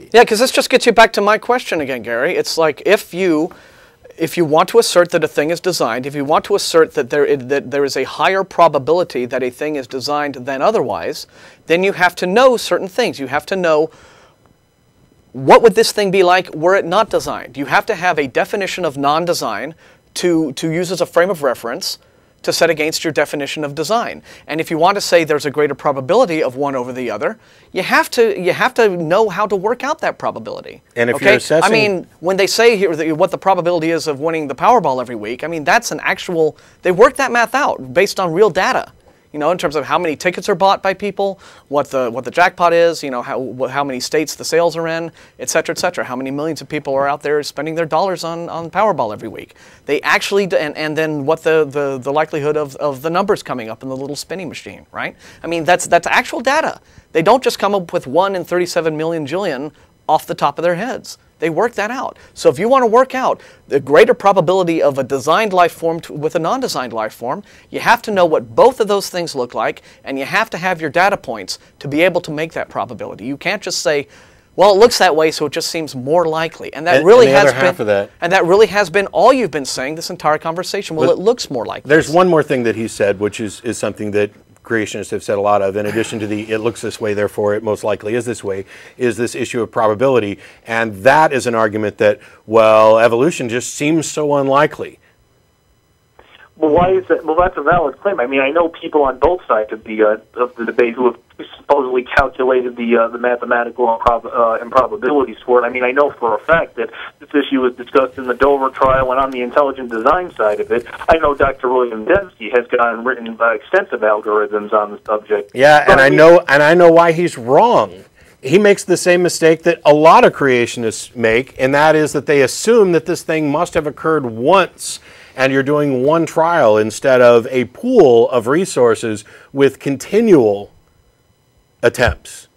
probability. Yeah, because this just gets you back to my question again, Gary. It's like if you want to assert that a thing is designed, if you want to assert that there is a higher probability that a thing is designed than otherwise, then you have to know certain things. You have to know what would this thing be like were it not designed. You have to have a definition of non-design to use as a frame of reference to set against your definition of design. And if you want to say there's a greater probability of one over the other, you have to know how to work out that probability. And if you're assessing, I mean, when they say here what the probability is of winning the Powerball every week, I mean that's an actual. They work that math out based on real data. You know, in terms of how many tickets are bought by people, what the jackpot is, you know, how many states the sales are in, et cetera, how many millions of people are out there spending their dollars on Powerball every week. They actually, and then what the likelihood of the numbers coming up in the little spinning machine, right? I mean, that's actual data. They don't just come up with 1 in 37 million jillion off the top of their heads. They work that out. So if you want to work out the greater probability of a designed life form with a non-designed life form, you have to know what both of those things look like, and you have to have your data points to be able to make that probability. You can't just say, well, it looks that way, so it just seems more likely. And that really has been, and that really has been all you've been saying this entire conversation. Well, it looks more like there's one more thing that he said, which is something that creationists have said a lot of, in addition to the it looks this way, therefore it most likely is this way, is this issue of probability. And that is an argument that, well, evolution just seems so unlikely. Well, why is that? Well, that's a valid claim. I mean, I know people on both sides of the debate who have supposedly calculated the mathematical improbabilities for it. I mean, I know for a fact that this issue was discussed in the Dover trial and on the intelligent design side of it. I know Dr. William Dembski has written extensive algorithms on the subject. Yeah, and I know why he's wrong. He makes the same mistake that a lot of creationists make, and that is that they assume that this thing must have occurred once, and you're doing one trial instead of a pool of resources with continual attempts.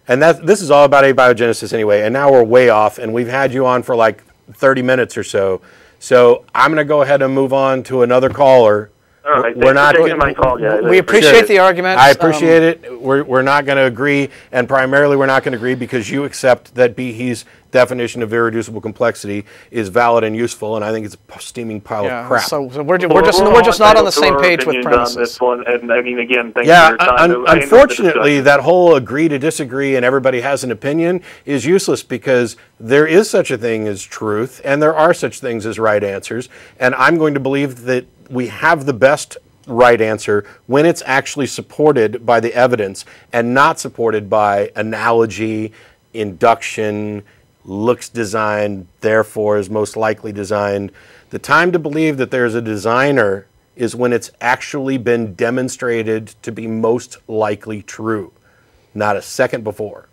And this is all about abiogenesis anyway, and now we're way off, and we've had you on for like 30 minutes or so. So I'm going to go ahead and move on to another caller. All right, we're not taking my call yet. We appreciate the argument. I appreciate it. We're not going to agree, and primarily we're not going to agree because you accept that Behe's definition of irreducible complexity is valid and useful, and I think it's a steaming pile of crap. So we're just not on the same page with premises. On this one, and I mean, again, thank you for your time. Unfortunately, that whole agree to disagree and everybody has an opinion is useless because there is such a thing as truth, and there are such things as right answers, and I'm going to believe that we have the best right answer when it's actually supported by the evidence and not supported by analogy, induction, looks designed, therefore is most likely designed. The time to believe that there's a designer is when it's actually been demonstrated to be most likely true, not a second before.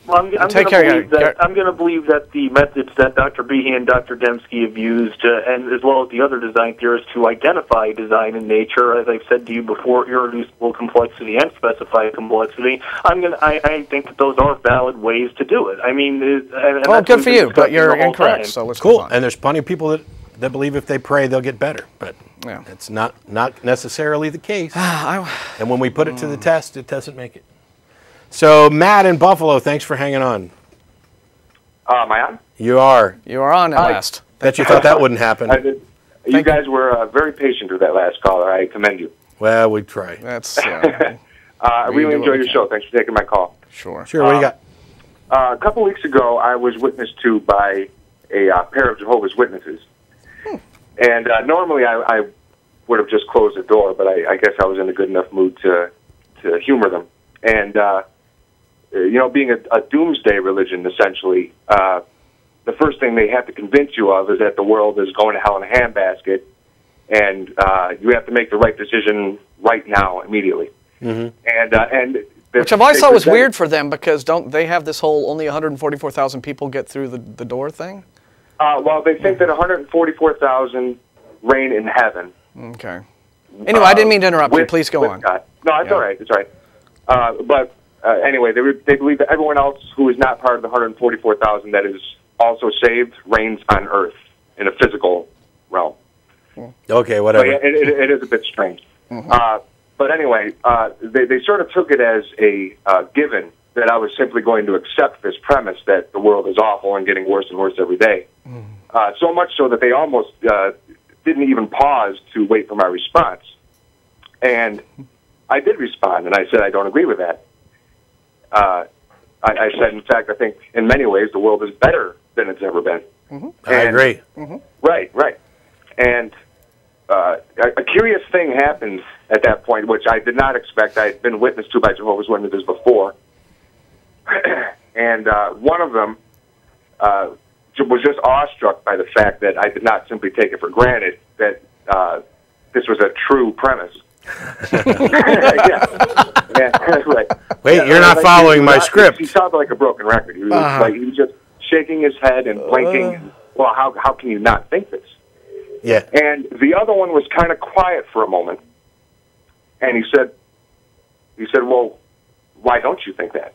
Well, I'm going to believe that the methods that Dr. Behe and Dr. Dembski have used, and as well as the other design theorists, to identify design in nature, as I've said to you before, irreducible complexity and specified complexity. I think that those are valid ways to do it. I mean, well, good for you, but you're incorrect. So let's cool. And there's plenty of people that believe if they pray they'll get better, but yeah, it's not necessarily the case. And when we put it to the test, it doesn't make it. So, Matt in Buffalo, thanks for hanging on. Am I on? You are. You are on at last. Bet you thought that wouldn't happen. You guys were very patient with that last caller. I commend you. Well, we try. That's. I really enjoy your show. Thanks for taking my call. Sure. Sure. What do you got? A couple weeks ago, I was witnessed to by a pair of Jehovah's Witnesses. And normally I would have just closed the door, but I guess I was in a good enough mood to humor them. And you know, being a doomsday religion, essentially, the first thing they have to convince you of is that the world is going to hell in a handbasket, and you have to make the right decision right now, immediately. Mm-hmm. Which I've always thought was weird for them, because don't they have this whole only 144,000 people get through the door thing? Well, they think that 144,000 reign in heaven. Okay. Anyway, I didn't mean to interrupt you. Please go on. God. No, it's all right. It's all right. But anyway, they believe that everyone else who is not part of the 144,000 that is also saved reigns on earth in a physical realm. Okay, whatever. So, it is a bit strange. Mm-hmm. But anyway, they sort of took it as a given that I was simply going to accept this premise that the world is awful and getting worse and worse every day. So much so that they almost didn't even pause to wait for my response. And I did respond, and I said, I don't agree with that. I said, in fact, I think in many ways the world is better than it's ever been. I agree. Right. And a curious thing happened at that point, which I did not expect. I had been witness to by Jehovah's Witnesses before. And one of them was just awestruck by the fact that I did not simply take it for granted that this was a true premise. Right. Wait, you're not following my script. He sounded like a broken record. He was just shaking his head and blinking. Well, how can you not think this? Yeah. And the other one was kind of quiet for a moment, and he said, well, why don't you think that?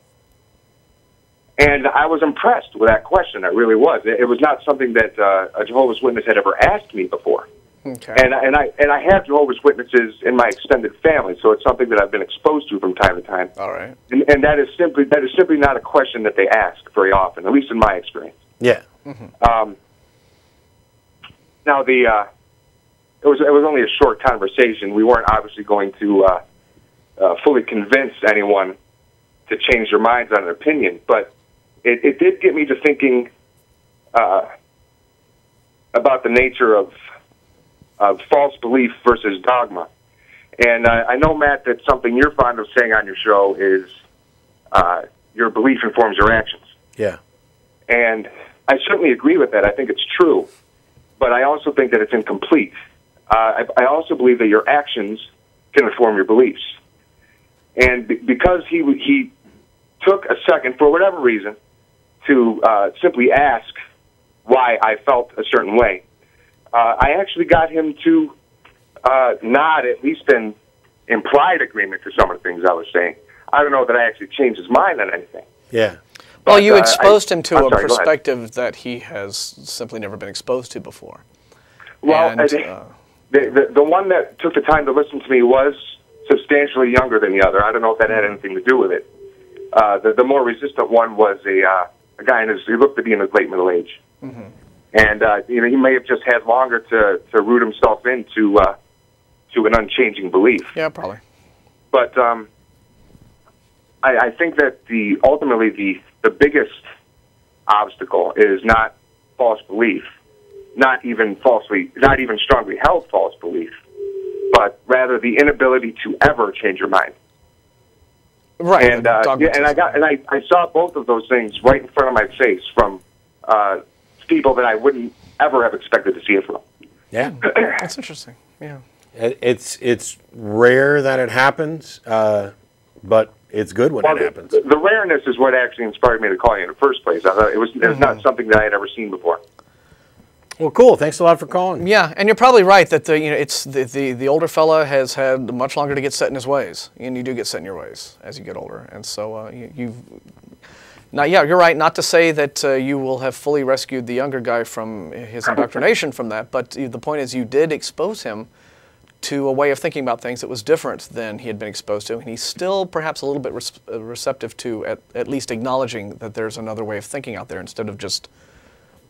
And I was impressed with that question. I really was. It was not something that a Jehovah's Witness had ever asked me before. Okay. And I have Jehovah's Witnesses in my extended family, so it's something that I've been exposed to from time to time. All right. And that is simply not a question that they ask very often, at least in my experience. Yeah. Now it was only a short conversation. We weren't obviously going to fully convince anyone to change their minds on an opinion, but it did get me to thinking about the nature of false belief versus dogma. And I know, Matt, that something you're fond of saying on your show is your belief informs your actions. Yeah. And I certainly agree with that. I think it's true. But I also think that it's incomplete. I also believe that your actions can inform your beliefs. And because he took a second, for whatever reason, to simply ask why I felt a certain way, I actually got him to nod, at least in implied agreement to some of the things I was saying. I don't know that I actually changed his mind on anything. Yeah. Well, you exposed him to I'm a sorry, perspective that he has simply never been exposed to before. Well, And, the one that took the time to listen to me was substantially younger than the other. I don't know if that had anything to do with it. The more resistant one was a guy he looked to be in his late middle age. And he may have just had longer to root himself into to an unchanging belief. Yeah, probably. But I think that ultimately the biggest obstacle is not false belief, not even strongly held false belief, but rather the inability to ever change your mind. Right. And I saw both of those things right in front of my face from people that I wouldn't ever have expected to see it from. Yeah. That's interesting. Yeah. It's rare that it happens, but it's good when it happens. The rareness is what actually inspired me to call you in the first place. I thought it was not something that I had ever seen before. Well, cool. Thanks a lot for calling. Yeah, and you're probably right that it's the older fella has had much longer to get set in his ways, and you do get set in your ways as you get older, and so you're right. Not to say that you will have fully rescued the younger guy from his indoctrination from that, but the point is you did expose him to a way of thinking about things that was different than he had been exposed to, and he's still perhaps a little bit receptive to at least acknowledging that there's another way of thinking out there instead of just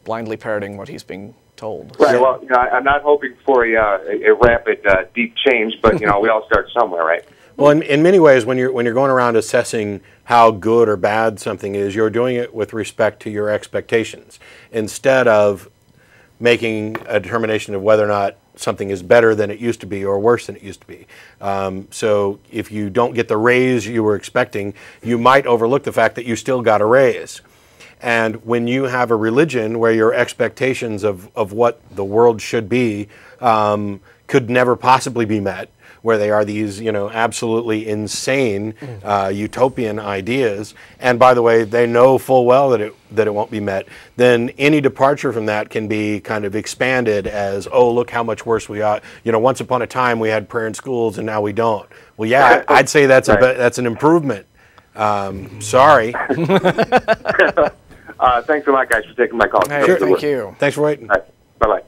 blindly parroting what he's being told. Right. Well, I'm not hoping for a rapid, deep change, but we all start somewhere, right? Well, in many ways, when you're going around assessing how good or bad something is, you're doing it with respect to your expectations instead of making a determination of whether or not something is better than it used to be or worse than it used to be. So if you don't get the raise you were expecting, you might overlook the fact that you still got a raise. And when you have a religion where your expectations of what the world should be could never possibly be met, where they are these, absolutely insane utopian ideas, and by the way, they know full well that it won't be met, then any departure from that can be kind of expanded as, oh, look how much worse we are. Once upon a time we had prayer in schools and now we don't. Well, yeah, I'd say that's that's an improvement. Sorry. Thanks a lot, guys, for taking my call. Hey, sure, thank you. Thanks for waiting. All right. Bye-bye.